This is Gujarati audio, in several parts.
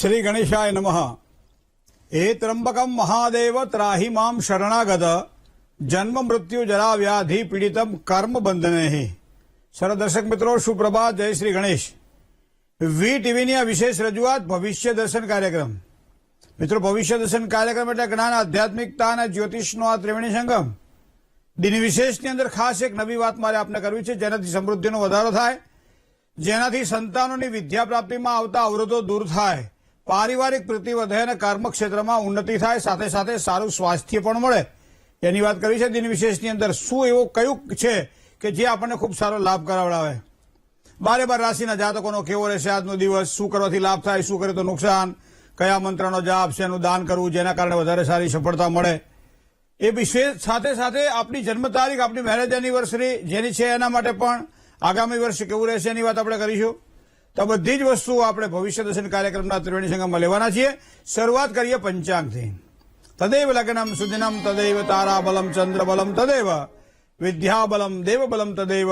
श्री गणेशाय नमः। हे त्र्यंबकम महादेव त्राहि मां शरणागत जन्म मृत्यु जरा व्याधि पीड़ितम कर्म बंधने ही। सर दर्शक मित्रों, सुप्रभात, जय श्री गणेश। વી ટીવીની આ વિશેષ રજૂઆત ભવિષ્ય દર્શન કાર્યક્રમ। મિત્રો, ભવિષ્ય દર્શન કાર્યક્રમ એટલે જ્ઞાન, આધ્યાત્મિકતા અને જ્યોતિષનો આ ત્રિવેણી સંગમ। દિન વિશેષની અંદર ખાસ એક નવી વાત મારે આપને કરવી છે, જેનાથી સમૃદ્ધિનો વધારો થાય, જેનાથી સંતાનોની વિદ્યા પ્રાપ્તિમાં આવતા અવરોધો દૂર થાય, પારિવારિક પ્રીતિ વધે અને કર્મક્ષેત્રમાં ઉન્નતિ થાય, સાથે સાથે સારું સ્વાસ્થ્ય પણ મળે, એની વાત કરવી છે। દિન વિશેષની અંદર શું એવું કયું છે કે જે આપણને ખૂબ સારો લાભ કરાવડાવે। 12 રાશિના જાતકોનો કેવો રહેશે આજનો દિવસ, શું કરવાથી લાભ થાય, શું કરે તો નુકસાન, કયા મંત્રનો જાપ છે, એનું દાન કરવું જેના કારણે વધારે સારી સફળતા મળે, એ વિશેષ સાથે સાથે આપણી જન્મ તારીખ, આપણી મેરેજ એનિવર્સરી જેની છે એના માટે પણ આગામી વર્ષ કેવું રહેશે એની વાત આપણે કરીશું। તો બધી જ વસ્તુઓ આપણે ભવિષ્ય દર્શન કાર્યક્રમના ત્રિવેણી સંગમમાં લેવાના છીએ। શરૂઆત કરીએ પંચાંગથી। તદૈવ લગ્નમ સુદિનમ તદૈવ તારા બલમ ચંદ્ર બલમ તદૈવ વિદ્યા બલમ દેવ બલમ તદૈવ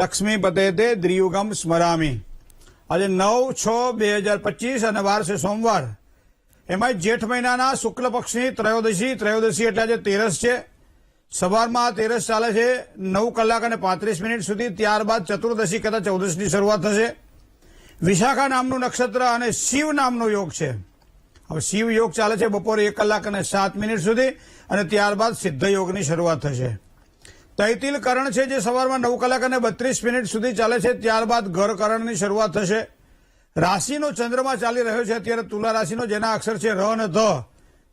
લક્ષ્મીપતે તે દ્રિયુગમ સ્મરામી। આજે 9/6/2025 અને વાર છે સોમવાર, એમાં જેઠ મહિનાના શુક્લ પક્ષની ત્રયોદશી એટલે આજે 13 છે। સવારમાં 13 ચાલે છે 9:35 સુધી, ત્યારબાદ ચતુર્દશી કદાચ 14ની શરૂઆત થશે। વિશાખા નામનું નક્ષત્ર અને શિવ નામનો યોગ છે। હવે શિવ યોગ ચાલે છે બપોરે 1:07 સુધી અને ત્યારબાદ સિદ્ધ યોગની શરૂઆત થશે। તૈતિલ કરણ છે જે સવારમાં 9:32 સુધી ચાલે છે, ત્યારબાદ ઘર કરણની શરૂઆત થશે। રાશિનો ચંદ્રમા ચાલી રહ્યો છે અત્યારે તુલા રાશિનો, જેના અક્ષર છે ર અને ધ,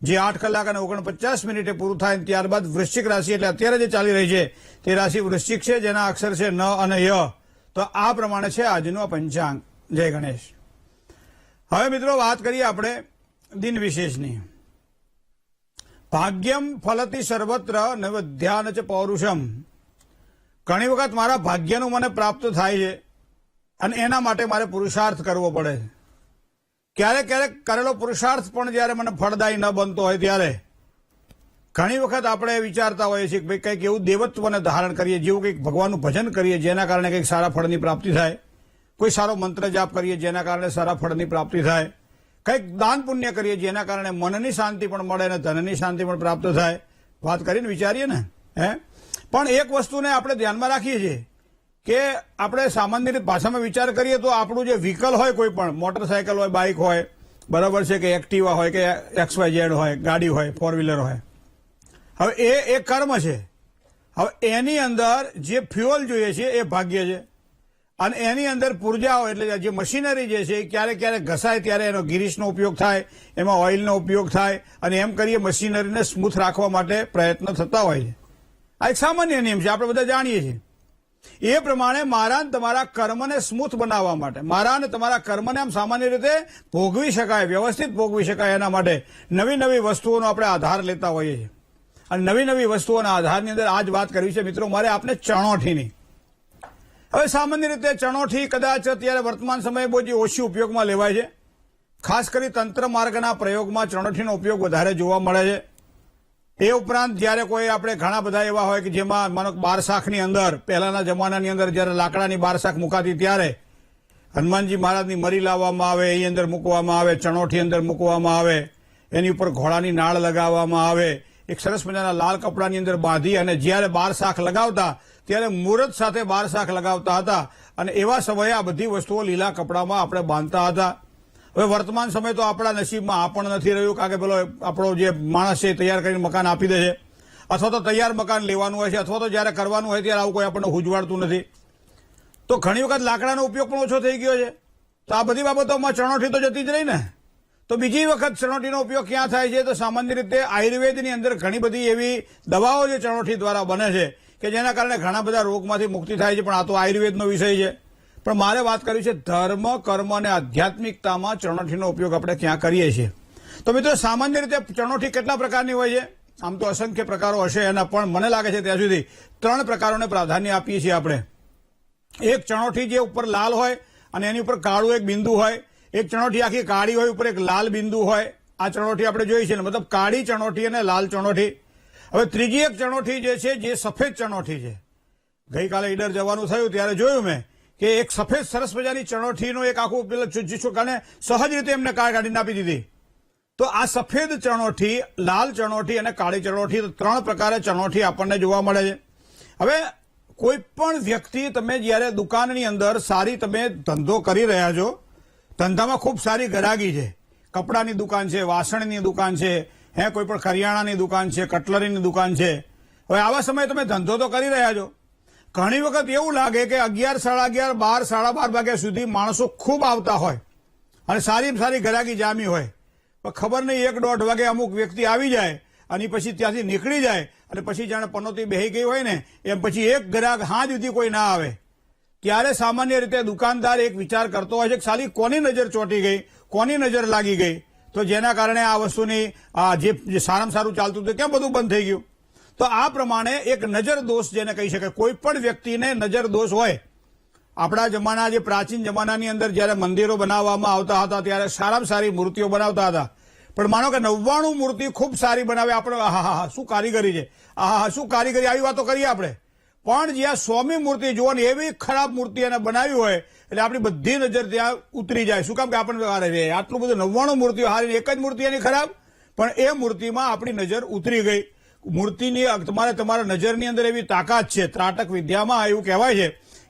જે 8:49 પૂરું થાય, ત્યારબાદ વૃશ્ચિક રાશિ એટલે અત્યારે જે ચાલી રહી છે તે રાશિ વૃશ્ચિક છે, જેના અક્ષર છે ન અને ય। તો આ પ્રમાણે છે આજનો પંચાંગ। જય ગણેશ। હવે મિત્રો વાત કરીએ આપણે દિન વિશેષની। ભાગ્યમ ફલતી સર્વત્ર નવધ્યાન ચ પૌરુષમ। ઘણી વખત મારા ભાગ્યનું મને પ્રાપ્ત થાય છે અને એના માટે મારે પુરુષાર્થ કરવો પડે છે। ક્યારેક ક્યારેક કરેલો પુરુષાર્થ પણ જયારે મને ફળદાયી ન બનતો હોય ત્યારે ઘણી વખત આપણે વિચારતા હોઈએ છીએ કે ભાઈ કંઈક એવું દેવત્વને ધારણ કરીએ, જેવું કંઈક ભગવાનનું ભજન કરીએ જેના કારણે કંઈક સારા ફળની પ્રાપ્તિ થાય, કોઈ સારો મંત્ર જાપ કરીએ જેના કારણે સારા ફળની પ્રાપ્તિ થાય, કંઈક દાન પુણ્ય કરીએ જેના કારણે મનની શાંતિ પણ મળે અને ધનની શાંતિ પણ પ્રાપ્ત થાય। વાત કરીને વિચારીએ ને, પણ એક વસ્તુને આપણે ધ્યાનમાં રાખીએ છીએ કે આપણે સામાન્ય રીતે ભાષામાં વિચાર કરીએ તો આપણું જે વ્હીકલ હોય, કોઈ પણ મોટરસાયકલ હોય, બાઇક હોય, બરાબર છે, કે એક્ટિવા હોય, કે XYZ હોય, ગાડી હોય, 4 વ્હીલર હોય, હવે એ કર્મ છે। હવે એની અંદર જે ફ્યુઅલ જોઈએ છે એ ભાગ્ય છે, અને એની અંદર પૂર્જા હોય એટલે જે મશીનરી જે છે એ ક્યારેક ક્યારેક ઘસાય ત્યારે એનો ગિરીશનો ઉપયોગ થાય, એમાં ઓઇલનો ઉપયોગ થાય, અને એમ કરીએ મશીનરીને સ્મૂથ રાખવા માટે પ્રયત્ન થતા હોય છે। આ એક સામાન્ય નિયમ છે, આપણે બધા જાણીએ છીએ। એ પ્રમાણે મારા અને તમારા કર્મને સ્મૂથ બનાવવા માટે, મારા અને તમારા કર્મને આમ સામાન્ય રીતે ભોગવી શકાય, વ્યવસ્થિત ભોગવી શકાય, એના માટે નવી નવી વસ્તુઓનો આપણે આધાર લેતા હોઈએ છીએ। અને નવી નવી વસ્તુઓના આધારની અંદર આ જ વાત કરવી છે મિત્રો મારે આપને ચણોઠીની। હવે સામાન્ય રીતે ચણોઠી કદાચ અત્યારે વર્તમાન સમયે બહુ જ ઓછી ઉપયોગમાં લેવાય છે। ખાસ કરી તંત્ર માર્ગના પ્રયોગમાં ચણોઠીનો ઉપયોગ વધારે જોવા મળે છે। એ ઉપરાંત જયારે કોઈ આપણે ઘણા બધા એવા હોય કે જેમાં માનો 12 શાખની અંદર, પહેલાના જમાનાની અંદર જયારે લાકડાની 12 શાખ મુકાતી ત્યારે હનુમાનજી મહારાજની મરી લાવવામાં આવે, એની અંદર મૂકવામાં આવે, ચણોઠી અંદર મૂકવામાં આવે, એની ઉપર ઘોડાની નાળ લગાવવામાં આવે, એક સરસ મજાના લાલ કપડાની અંદર બાંધી અને જયારે 12 શાખ લગાવતા ત્યારે મુહૂર્ત સાથે 12 શાખ લગાવતા હતા, અને એવા સમયે આ બધી વસ્તુઓ લીલા કપડામાં આપણે બાંધતા હતા। હવે વર્તમાન સમય તો આપણા નસીબમાં આ પણ નથી રહ્યું, કારણ કે પેલો આપણો જે માણસ છે તૈયાર કરીને મકાન આપી દે છે, અથવા તો તૈયાર મકાન લેવાનું હોય છે, અથવા તો જયારે કરવાનું હોય ત્યારે આવું કોઈ આપણને હુજવાડતું નથી। તો ઘણી વખત લાકડાનો ઉપયોગ પણ ઓછો થઈ ગયો છે। તો આ બધી બાબતોમાં ચણોઠી તો જતી જ રહી ને। તો બીજી વખત ચણોઠીનો ઉપયોગ ક્યાં થાય છે તો સામાન્ય રીતે આયુર્વેદની અંદર ઘણી બધી એવી દવાઓ જે ચણોઠી દ્વારા બને છે કે જેના કારણે ઘણા બધા રોગમાંથી મુક્તિ થાય છે, પણ આ તો આયુર્વેદનો વિષય છે। પણ મારે વાત કરવી છે ધર્મ, કર્મ અને આધ્યાત્મિકતામાં ચણોઠીનો ઉપયોગ આપણે ક્યાં કરીએ છીએ। તો મિત્રો સામાન્ય રીતે ચણોઠી કેટલા પ્રકારની હોય છે? આમ તો અસંખ્ય પ્રકારો હશે એના, પણ મને લાગે છે ત્યાં સુધી 3 પ્રકારોને પ્રાધાન્ય આપીએ છીએ આપણે। એક ચણોઠી જે ઉપર લાલ હોય અને એની ઉપર કાળું એક બિંદુ હોય, એક ચણોઠી આખી કાળી હોય, ઉપર એક લાલ બિંદુ હોય। આ ચણોઠી આપણે જોઈ છે, મતલબ કાળી ચણોઠી અને લાલ ચણોઠી। હવે ત્રીજી એક ચણોઠી જે છે જે સફેદ ચણોઠી છે। ગઈકાલે ઈડર જવાનું થયું ત્યારે જોયું મેં કે એક સફેદ સરસ મજાની ચણોઠીનો એક આખું પેલો અને સહજ રીતે એમને કાઢીને આપી દીધી. તો આ સફેદ ચણોઠી, લાલ ચણોઠી અને કાળી ચણોઠી, 3 પ્રકારે ચણોઠી આપણને જોવા મળે છે. હવે કોઈ પણ વ્યક્તિ, તમે જ્યારે દુકાનની અંદર સારી તમે ધંધો કરી રહ્યા છો, ધંધામાં ખૂબ સારી ગરાગી છે, કપડાની દુકાન છે, વાસણની દુકાન છે, કોઈ પણ કરિયાણાની દુકાન છે, કટલરીની દુકાન છે. હવે આવા સમયે તમે ધંધો તો કરી રહ્યા છો, ઘણી વખત એવું લાગે કે 11, 11:30, 12, 12:30 વાગ્યા સુધી માણસો ખૂબ આવતા હોય અને સારી ગરાગી જામી હોય, પણ ખબર નહીં 1-1:30 વાગે અમુક વ્યક્તિ આવી જાય અને પછી ત્યાંથી નીકળી જાય અને પછી જાણે પનોતી બેહી ગઈ હોય ને એમ પછી એક ગ્રાહક હાજ સુધી કોઈ ના આવે. ત્યારે સામાન્ય રીતે દુકાનદાર એક વિચાર કરતો હોય છે કે સાલી કોની નજર ચોંટી ગઈ, કોની નજર લાગી ગઈ, તો જેના કારણે આ વસ્તુની જે સારામાં સારું ચાલતું હતું કેમ બધું બંધ થઈ ગયું. તો આ પ્રમાણે એક નજર દોષ જેને કહી શકાય, કોઈ પણ વ્યક્તિને નજર દોષ હોય. આપણા જમાના, જે પ્રાચીન જમાનાની અંદર જયારે મંદિરો બનાવવામાં આવતા હતા ત્યારે સારામાં સારી મૂર્તિઓ બનાવતા હતા, પણ માનો કે 99 મૂર્તિ ખૂબ સારી બનાવે, આપણે આહા શું કારીગરી છે, આહા શું કારીગરી, આવી વાતો કરીએ આપણે. પણ જ્યાં 100મી મૂર્તિ જુઓ ને એવી ખરાબ મૂર્તિ એને બનાવી હોય એટલે આપણી બધી નજર ત્યાં ઉતરી જાય. શું કામ કે આપણે આટલું બધું 99 મૂર્તિઓ હારી, એક જ મૂર્તિ એની ખરાબ, પણ એ મૂર્તિમાં આપણી નજર ઉતરી ગઈ. મૂર્તિની તમારા નજરની અંદર એવી તાકાત છે, ત્રાટક વિદ્યામાં એવું કહેવાય છે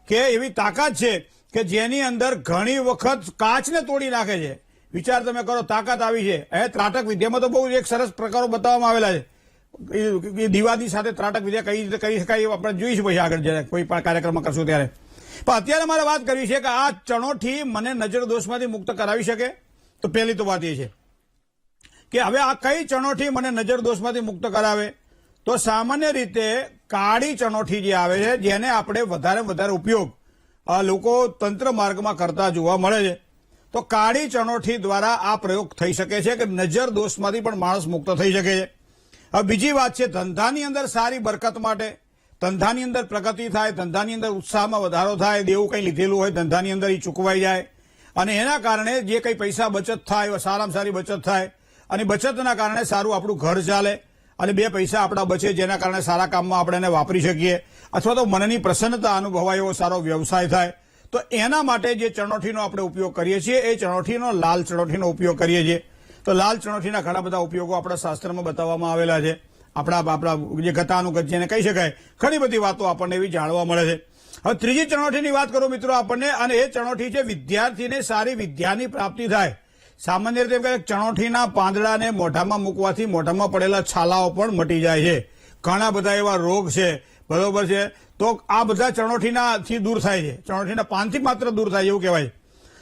કે એવી તાકાત છે કે જેની અંદર ઘણી વખત કાચને તોડી નાખે છે. વિચાર તમે કરો, તાકાત આવી છે. ત્રાટક વિદ્યામાં તો બહુ એક સરસ પ્રકારો બતાવવામાં આવેલા છે. દીવાદી સાથે ત્રાટક વિદ્યા કઈ રીતે કરી શકાય એ આપણે જોઈશું પછી આગળ જ્યારે કોઈ પણ કાર્યક્રમમાં કરશું ત્યારે. પણ અત્યારે મારે વાત કરવી છે કે આ ચણોઠી મને નજર દોષમાંથી મુક્ત કરાવી શકે. તો પહેલી તો વાત એ છે કે હવે આ કઈ ચણોઠી મને નજર દોષમાંથી મુક્ત કરાવે. તો સામાન્ય રીતે કાળી ચણોઠી જે આવે છે, જેને આપણે વધારે ઉપયોગ લોકો તંત્ર માર્ગમાં કરતા જોવા મળે છે. તો કાળી ચણોઠી દ્વારા આ પ્રયોગ થઈ શકે છે કે નજર દોષમાંથી પણ માણસ મુક્ત થઈ શકે છે. હવે બીજી વાત છે, ધંધાની અંદર સારી બરકત માટે, ધંધાની અંદર પ્રગતિ થાય, ધંધાની અંદર ઉત્સાહમાં વધારો થાય, દેવું કંઈ લીધેલું હોય ધંધાની અંદર એ ચૂકવાઈ જાય અને એના કારણે જે કંઈ પૈસા બચત થાય, સારામાં સારી બચત થાય અને બચતના કારણે સારું આપણું ઘર ચાલે અને 2 પૈસા આપણા બચે, જેના કારણે સારા કામમાં આપણે એને વાપરી શકીએ અથવા તો મનની પ્રસન્નતા અનુભવાય એવો સારો વ્યવસાય થાય. તો એના માટે જે ચણોઠીનો આપણે ઉપયોગ કરીએ છીએ એ ચણોઠીનો, લાલ ચણોઠીનો ઉપયોગ કરીએ છીએ. તો લાલ ચણોઠીના ઘણા બધા ઉપયોગો આપણા શાસ્ત્રમાં બતાવવામાં આવેલા છે. આપણા જે ગતાનુગત જેને કહી શકાય, ઘણી બધી વાતો આપણને એવી જાણવા મળે છે. હવે ત્રીજી ચણોઠીની વાત કરું મિત્રો આપણને, અને એ ચણોઠી છે વિદ્યાર્થીને સારી વિદ્યાની પ્રાપ્તિ થાય. સામાન્ય રીતે ચણોઠીના પાંદડાને મોઢામાં મૂકવાથી મોઢામાં પડેલા છાલાઓ પણ મટી જાય છે. ઘણા બધા એવા રોગ છે, બરોબર છે, તો આ બધા ચણોઠીનાથી દૂર થાય છે, ચણોઠીના પાનથી માત્ર દૂર થાય એવું કહેવાય.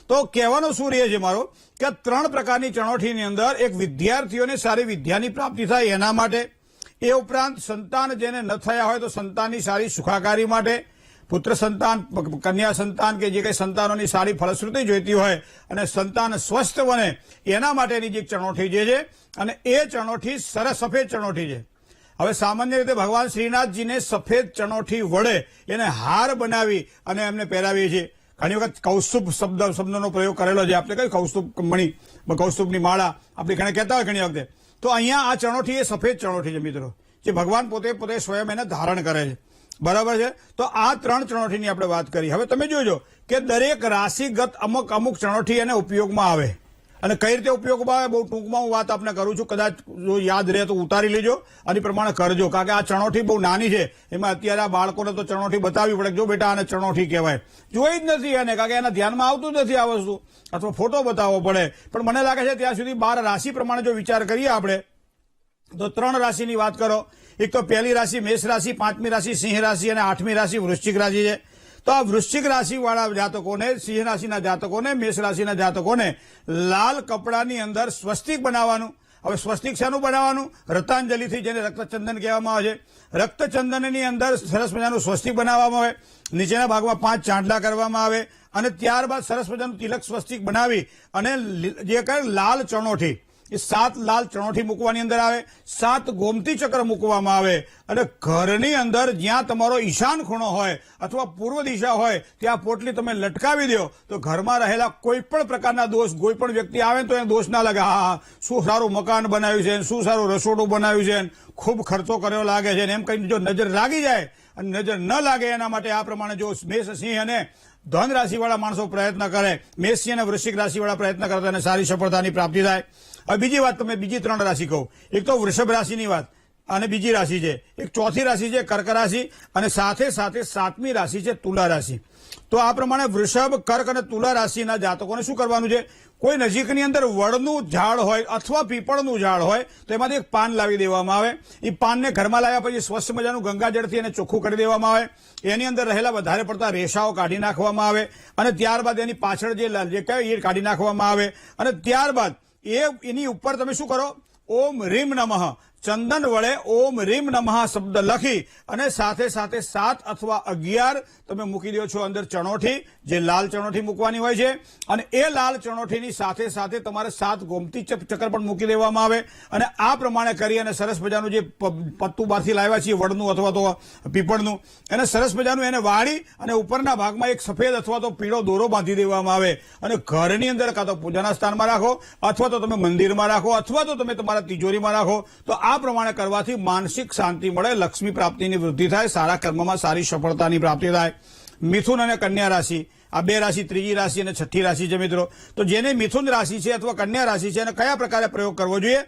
તો કહેવાનો શું રહે છે મારો કે 3 પ્રકારની ચણોઠીની અંદર એક વિદ્યાર્થીઓને સારી વિદ્યાની પ્રાપ્તિ થાય એના માટે, એ ઉપરાંત સંતાન જેને ન થયા હોય તો સંતાનની સારી સુખાકારી માટે, પુત્ર સંતાન, કન્યા સંતાન કે જે કંઈ સંતાનોની સારી ફલશ્રુતિ જોઈતી હોય અને સંતાન સ્વસ્થ બને એના માટેની જે ચણોઠી જે છે, અને એ ચણોઠી સફેદ ચણોઠી છે. હવે સામાન્ય રીતે ભગવાન શ્રીનાથજીને સફેદ ચણોઠી વડે એને હાર બનાવી અને એમને પહેરાવીએ છીએ. ઘણી વખત કૌસ્તુભ શબ્દનો પ્રયોગ કરેલો છે. આપણે કઈ કૌસ્તુભ મણી, કૌસ્તુભની માળા આપણે ઘણા કહેતા હોય ઘણી વખતે. તો અહીંયા આ ચણોઠી એ સફેદ ચણોઠી છે મિત્રો, જે ભગવાન પોતે સ્વયં એને ધારણ કરે છે. બરાબર છે. તો આ 3 ચણોઠીની આપણે વાત કરી. હવે તમે જોજો કે દરેક રાશિગત અમુક ચણોઠી એને ઉપયોગમાં આવે અને કઈ રીતે ઉપયોગમાં આવે બહુ ટૂંકમાં હું વાત આપને કરું છું. કદાચ જો યાદ રહે તો ઉતારી લેજો અને પ્રમાણે કરજો, કારણ કે આ ચણોઠી બહુ નાની છે. એમાં અત્યારે આ બાળકોને તો ચણોઠી બતાવવી પડે, જો બેટા આને ચણોઠી કહેવાય. જોઈ જ નથી એને, કારણ કે એના ધ્યાનમાં આવતું નથી આ વસ્તુ, અથવા ફોટો બતાવવો પડે. પણ મને લાગે છે ત્યાં સુધી 12 રાશિ પ્રમાણે જો વિચાર કરીએ આપણે તો 3 રાશિની વાત કરો. એક તો પહેલી રાશિ મેષ રાશિ, 5મી રાશિ સિંહ રાશિ અને 8મી રાશિ વૃશ્ચિક રાશિ છે. તો આ વૃશ્ચિક રાશિ વાળા જાતકોને, સિંહ રાશિના જાતકોને, મેષ રાશિના જાતકોને લાલ કપડાની અંદર સ્વસ્તિક બનાવવાનું. હવે સ્વસ્તિક શાનું બનાવવાનું? રતાંજલિથી, જેને રક્તચંદન કહેવામાં આવે છે. રક્તચંદનની અંદર સરસ મજાનું સ્વસ્તિક બનાવવામાં આવે, નીચેના ભાગમાં 5 ચાંદલા કરવામાં આવે અને ત્યારબાદ સરસ મજાનું તિલક સ્વસ્તિક બનાવી અને જે કહે લાલ ચણોઠી, એ 7 લાલ ચણોઠી મૂકવાની અંદર આવે, 7 ગોમતી ચક્ર મૂકવામાં આવે અને ઘરની અંદર જ્યાં તમારો ઈશાન ખૂણો હોય અથવા પૂર્વ દિશા હોય ત્યાં પોટલી તમે લટકાવી દો તો ઘરમાં રહેલા કોઈ પણ પ્રકારના દોષ, કોઈ પણ વ્યક્તિ આવે તો એને દોષ ના લાગે. હા, શું સારું મકાન બનાવ્યું છે, શું સારું રસોડું બનાવ્યું છે, ખૂબ ખર્ચો કર્યો લાગે છે, એમ કઈ જો નજર લાગી જાય અને નજર ન લાગે એના માટે આ પ્રમાણે જો મેષ, સિંહ અને ધન રાશિવાળા માણસો પ્રયત્ન કરે, મેષ અને વૃશ્ચિક રાશિવાળા પ્રયત્ન કરે તેને સારી સફળતાની પ્રાપ્તિ થાય. હવે બીજી વાત તમે બીજી 3 રાશિ કહું. એક તો વૃષભ રાશિની વાત અને બીજી રાશિ છે, એક ચોથી રાશિ છે કર્ક રાશિ અને સાથે સાથે 7મી રાશિ છે તુલા રાશિ. તો આ પ્રમાણે વૃષભ, કર્ક અને તુલા રાશિના જાતકોને શું કરવાનું છે? કોઈ નજીકની અંદર વડનું ઝાડ હોય અથવા પીપળનું ઝાડ હોય તો એમાંથી એક પાન લાવી દેવામાં આવે. એ પાનને ઘરમાં લાવ્યા પછી સ્વચ્છ મજાનું ગંગાજળથી એને ચોખ્ખું કરી દેવામાં આવે. એની અંદર રહેલા વધારે પડતા રેસાઓ કાઢી નાખવામાં આવે અને ત્યારબાદ એની પાછળ જે કહેવાય એ કાઢી નાખવામાં આવે અને ત્યારબાદ એની ઉપર તમે શું કરો? ઓમ રીમ નમઃ ચંદન વડે ઓમ રીમ નમઃ શબ્દ લખી અને સાથે સાથે 7 અથવા 11 તમે મૂકી દો છો અંદર ચણોઠી, જે લાલ ચણોઠી મૂકવાની હોય છે અને એ લાલ ચણોઠીની સાથે સાથે તમારે 7 ગોમતી ચક્ર પણ મૂકી દેવામાં આવે અને આ પ્રમાણે કરી અને સરસ મજાનું જે પત્તું બહારથી લાવ્યા છીએ વડનું અથવા તો પીપળનું એને સરસ મજાનું એને વાળી અને ઉપરના ભાગમાં એક સફેદ અથવા તો પીળો દોરો બાંધી દેવામાં આવે અને ઘરની અંદર કાં તો પૂજાના સ્થાનમાં રાખો અથવા તો તમે મંદિરમાં રાખો અથવા તો તમે તમારા તિજોરીમાં રાખો. તો આ પ્રમાણે કરવાથી માનસિક શાંતિ મળે, લક્ષ્મી પ્રાપ્તિની વૃદ્ધિ થાય, સારા કર્મમાં સારી સફળતાની પ્રાપ્તિ થાય. મિથુન અને કન્યા રાશિ, આ 2 રાશિ, ત્રીજી રાશિ અને છઠ્ઠી રાશિ છે મિત્રો. તો જેને મિથુન રાશિ છે અથવા કન્યા રાશિ છે એને કયા પ્રકારે પ્રયોગ કરવો જોઈએ?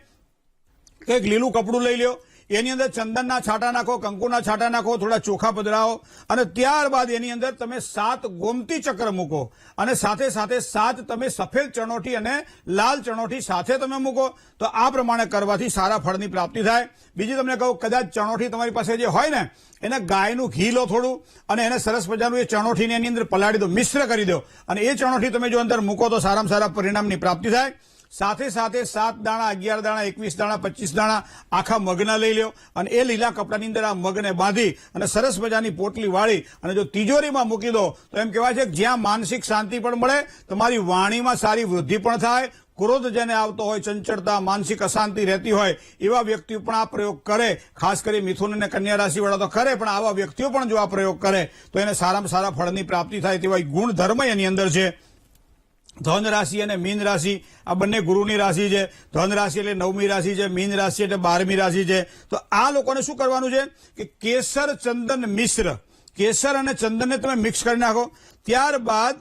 કંઈક લીલું કપડું લઈ લો, એની અંદર ચંદનના છાંટા નાખો, કંકુના છાંટા નાખો, થોડા ચોખા પધરાવો અને ત્યારબાદ એની અંદર તમે 7 ગોમતી ચક્ર મૂકો અને સાથે સાથે 7 તમે સફેદ ચણોઠી અને લાલ ચણોઠી સાથે તમે મૂકો. તો આ પ્રમાણે કરવાથી સારા ફળની પ્રાપ્તિ થાય. બીજી તમને કહું, કદાચ ચણોઠી તમારી પાસે જે હોય ને એને ગાયનું ઘી લો થોડું અને એને સરસ મજાનું એ ચણોઠીને એની અંદર પલાળી દો, મિશ્ર કરી દો અને એ ચણોઠી તમે જો અંદર મૂકો તો સારામાં સારા પરિણામની પ્રાપ્તિ થાય. સાથે સાથે 7 દાણા, 11 દાણા, 21 દાણા, 25 દાણા આખા મગના લઈ લો અને એ લીલા કપડાની અંદર આ મગને બાંધી અને સરસ મજાની પોટલી વાળી અને જો તિજોરીમાં મૂકી દો તો એમ કહેવાય છે કે જ્યાં માનસિક શાંતિ પણ મળે, તમારી વાણીમાં સારી વૃદ્ધિ પણ થાય, ક્રોધ જેને આવતો હોય, ચંચળતા, માનસિક અશાંતિ રહેતી હોય એવા વ્યક્તિઓ પણ આ પ્રયોગ કરે. ખાસ કરી મિથુન અને કન્યા રાશિવાળા તો કરે, પણ આવા વ્યક્તિઓ પણ જો આ પ્રયોગ કરે તો એને સારામાં સારા ફળની પ્રાપ્તિ થાય તેવા ગુણધર્મ એની અંદર છે. ધન રાશિ અને મીન રાશિ આ બંને ગુરુની રાશિ છે. ધન રાશિ એટલે 9મી રાશિ છે, મીન રાશિ એટલે 12મી રાશિ છે. તો આ લોકોને શું કરવાનું છે કે કેસર ચંદન મિશ્ર, કેસર અને ચંદનને તમે મિક્સ કરી નાખો. ત્યારબાદ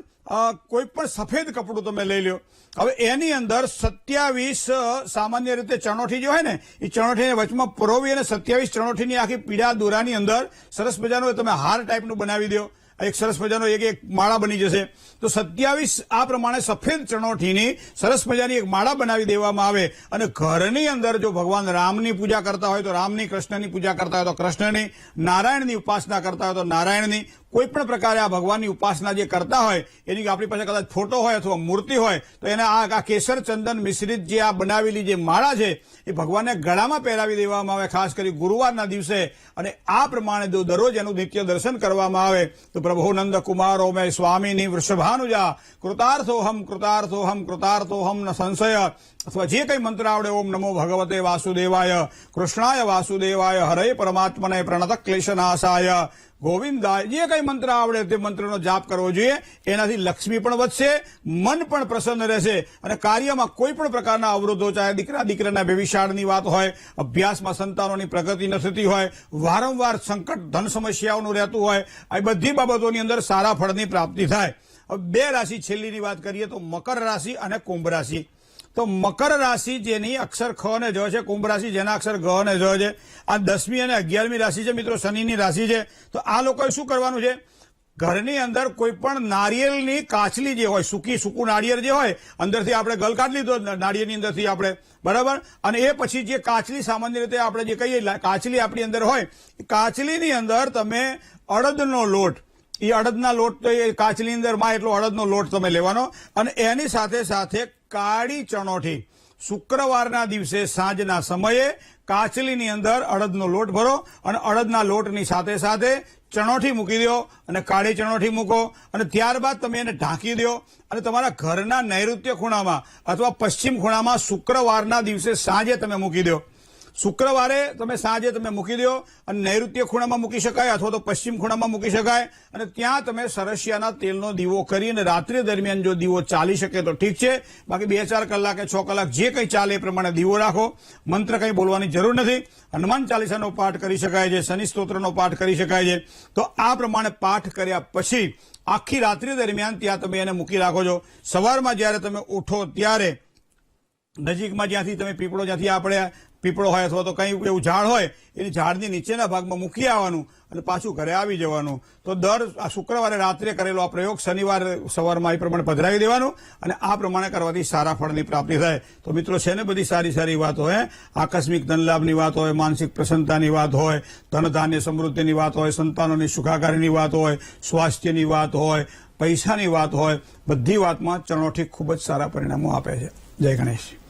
કોઈ પણ સફેદ કપડું તમે લઈ લો. હવે એની અંદર 27 સામાન્ય રીતે ચણોઠી જે હોય ને એ ચણોઠીને વચમાં પરોવી અને 27 ચણોઠીની આખી પીળા દોરાની અંદર સરસ મજાનું તમે હાર ટાઈપનું બનાવી દો. એક સરસ મજાનો એક માળા બની જશે. તો 27 આ પ્રમાણે સફેદ ચણોઠીની સરસ મજાની એક માળા બનાવી દેવામાં આવે અને ઘરની અંદર જો ભગવાન રામની પૂજા કરતા હોય તો રામની, કૃષ્ણની પૂજા કરતા હોય તો કૃષ્ણની, નારાયણની ઉપાસના કરતા હોય તો નારાયણની, કોઈ પણ પ્રકારે આ ભગવાનની ઉપાસના જે કરતા હોય એની આપણી પાસે કદાચ ફોટો હોય અથવા મૂર્તિ હોય તો એને આ કેસર ચંદન મિશ્રિત જે આ બનાવેલી જે માળા છે એ ભગવાનને ગળામાં પહેરાવી દેવામાં આવે, ખાસ કરી ગુરુવારના દિવસે. અને આ પ્રમાણે જો દરરોજ એનું નિત્ય દર્શન કરવામાં આવે તો પ્રભુ નંદ કુમારો મેં સ્વામીની વૃષભાનુજા કૃતાર્થોહમ કૃતાર્થોહમ કૃતાર્થોહમ ન સંશય અથવા જે કંઈ મંત્ર આવડે, ઓમ નમો ભગવતે વાસુદેવાય, કૃષ્ણાય વાસુદેવાય, હરે પરમાત્મને પ્રણત ક્લેશનાશાય, ગોવિંદાય, જે કંઈ મંત્ર આવડે તે મંત્રનો જાપ કરવો જોઈએ. એનાથી લક્ષ્મી પણ વધશે, મન પણ પ્રસન્ન રહેશે અને કાર્યમાં કોઈ પણ પ્રકારના અવરોધો, ચાહે દીકરાના વ્યભિચારની વાત હોય, અભ્યાસમાં સંતાનોની પ્રગતિ ન થતી હોય, વારંવાર સંકટ, ધન સમસ્યાઓનું રહેતું હોય, આ બધી બાબતોની અંદર સારા ફળની પ્રાપ્તિ થાય. હવે 2 રાશિ છેલ્લીની વાત કરીએ તો મકર રાશિ અને કુંભ રાશિ. તો મકર રાશિ જેની અક્ષર ખ ને જ છે, કુંભ રાશિ જેના અક્ષર ગ ને જ છે. આ 10મી અને 11મી રાશિ છે મિત્રો, શનિની રાશિ છે. તો આ લોકોએ શું કરવાનું છે? ઘરની અંદર કોઈ પણ નારિયેળની કાચલી જે હોય, સૂકું નાળિયેર જે હોય, અંદરથી આપણે ગલ કાઢી લીધો નાળિયેરની અંદરથી આપણે, બરાબર, અને એ પછી જે કાચલી સામાન્ય રીતે આપણે જે કહીએ કાચલી આપણી અંદર હોય, કાચલીની અંદર તમે અડદનો લોટ, એ અડદના લોટ તો એ કાચલી અંદર માં એટલો અડદનો લોટ તમે લેવાનો અને એની સાથે સાથે કાળી ચણોઠી શુક્રવારના દિવસે સાંજના સમયે કાચલીની અંદર અડદનો લોટ ભરો અને અડદના લોટની સાથે સાથે ચણોઠી મૂકી દો અને કાળી ચણોઠી મૂકો અને ત્યારબાદ તમે એને ઢાંકી દો અને તમારા ઘરના નૈઋત્ય ખૂણામાં અથવા પશ્ચિમ ખૂણામાં શુક્રવારના દિવસે સાંજે તમે મૂકી દો. શુક્રવારે તમે સાંજે તમે મૂકી દો અને નૈઋત્ય ખૂણામાં મૂકી શકાય અથવા તો પશ્ચિમ ખૂણામાં મૂકી શકાય અને ત્યાં તમે સરસિયાના તેલનો દીવો કરી અને રાત્રિ દરમિયાન જો દીવો ચાલી શકે તો ઠીક છે, બાકી 2-4 કલાક કે 6 કલાક જે કંઈ ચાલે એ પ્રમાણે દીવો રાખો. મંત્ર કંઈ બોલવાની જરૂર નથી. હનુમાન ચાલીસાનો પાઠ કરી શકાય છે, શનિ સ્તોત્રનો પાઠ કરી શકાય છે. તો આ પ્રમાણે પાઠ કર્યા પછી આખી રાત્રિ દરમિયાન ત્યાં તમે એને મૂકી રાખો છો. સવારમાં જ્યારે તમે ઉઠો ત્યારે નજીકમાં જ્યાંથી તમે જ્યાંથી આપણે પીપળો હોય અથવા તો કંઈ એવું ઝાડ હોય એની ઝાડની નીચેના ભાગમાં મૂકી આવવાનું અને પાછું ઘરે આવી જવાનું. તો દર શુક્રવારે રાત્રે કરેલો આ પ્રયોગ શનિવારે સવારમાં એ પ્રમાણે પધરાવી દેવાનું અને આ પ્રમાણે કરવાથી સારા ફળની પ્રાપ્તિ થાય. તો મિત્રો છે ને બધી સારી સારી વાત હોય, આકસ્મિક ધનલાભની વાત હોય, માનસિક પ્રસન્નતાની વાત હોય, ધન ધાન્ય સમૃદ્ધિની વાત હોય, સંતાનોની સુખાકારીની વાત હોય, સ્વાસ્થ્યની વાત હોય, પૈસાની વાત હોય, બધી વાતમાં ચરણોઠી ખૂબ જ સારા પરિણામો આપે છે. જય ગણેશ.